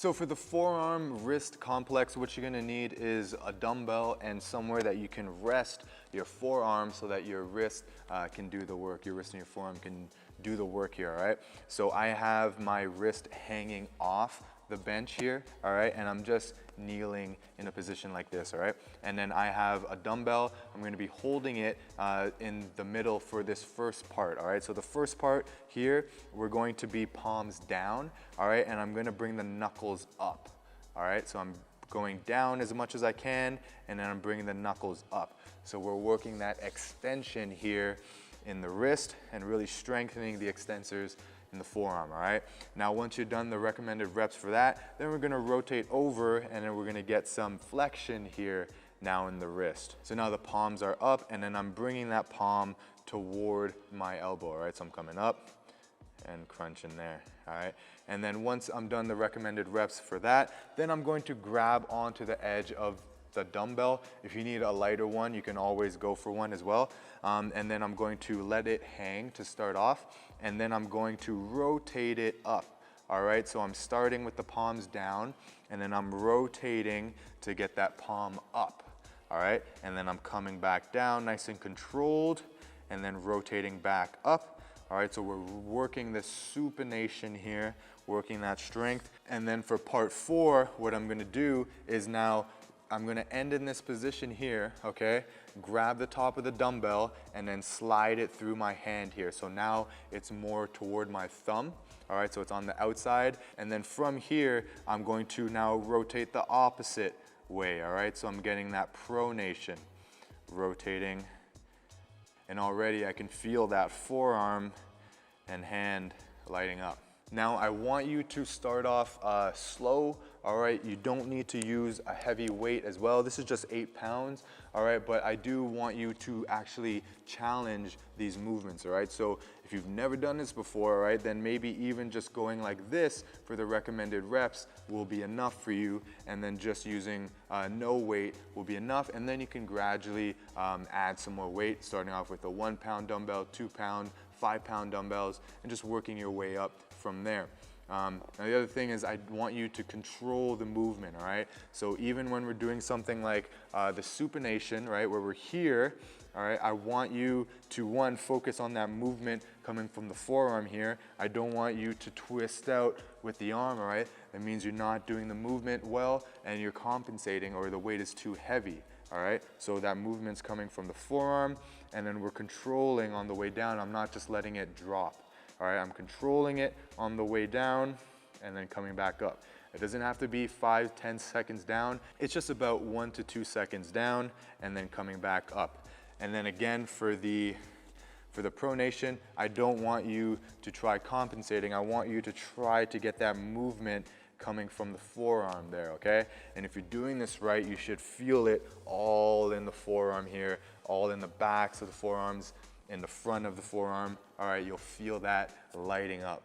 So for the forearm wrist complex, what you're gonna need is a dumbbell and somewhere that you can rest your forearm so that your wrist can do the work. Your wrist and your forearm can do the work here, all right? So I have my wrist hanging off the bench here, all right? And I'm just kneeling in a position like this, all right? And then I have a dumbbell. I'm gonna be holding it in the middle for this first part, all right? So the first part here, we're going to be palms down, all right? And I'm gonna bring the knuckles up, all right? So I'm going down as much as I can, and then I'm bringing the knuckles up. So we're working that extension here in the wrist and really strengthening the extensors in the forearm, all right? Now, once you're done the recommended reps for that, then we're gonna rotate over and then we're gonna get some flexion here now in the wrist. So now the palms are up and then I'm bringing that palm toward my elbow, all right? So I'm coming up and crunching there, all right? And then once I'm done the recommended reps for that, then I'm going to grab onto the edge of the dumbbell. If you need a lighter one, you can always go for one as well. And then I'm going to let it hang to start off, and then I'm going to rotate it up, all right? So I'm starting with the palms down, and then I'm rotating to get that palm up, all right? And then I'm coming back down nice and controlled, and then rotating back up. All right, so we're working this supination here, working that strength. And then for part 4, what I'm gonna do is now I'm gonna end in this position here, okay? Grab the top of the dumbbell and then slide it through my hand here. So now it's more toward my thumb, all right? So it's on the outside. And then from here, I'm going to now rotate the opposite way, all right? So I'm getting that pronation, rotating. And already I can feel that forearm and hand lighting up. Now I want you to start off slow, all right? You don't need to use a heavy weight as well. This is just 8 pounds, all right? But I do want you to actually challenge these movements, all right? So if you've never done this before, all right, then maybe even just going like this for the recommended reps will be enough for you, and then just using no weight will be enough, and then you can gradually add some more weight, starting off with a 1 pound dumbbell, 2 pound, 5 pound dumbbells, and just working your way up from there. Now the other thing is I want you to control the movement, all right? So even when we're doing something like the supination, right, where we're here, all right, I want you to, one, focus on that movement coming from the forearm here. I don't want you to twist out with the arm, all right? That means you're not doing the movement well and you're compensating, or the weight is too heavy, all right? So that movement's coming from the forearm, and then we're controlling on the way down. I'm not just letting it drop. All right, I'm controlling it on the way down and then coming back up. It doesn't have to be 5-10 seconds down. It's just about 1 to 2 seconds down and then coming back up. And then again, for the pronation, I don't want you to try compensating. I want you to try to get that movement coming from the forearm there, okay? And if you're doing this right, you should feel it all in the forearm here, all in the backs of the forearms, in the front of the forearm. All right, you'll feel that lighting up.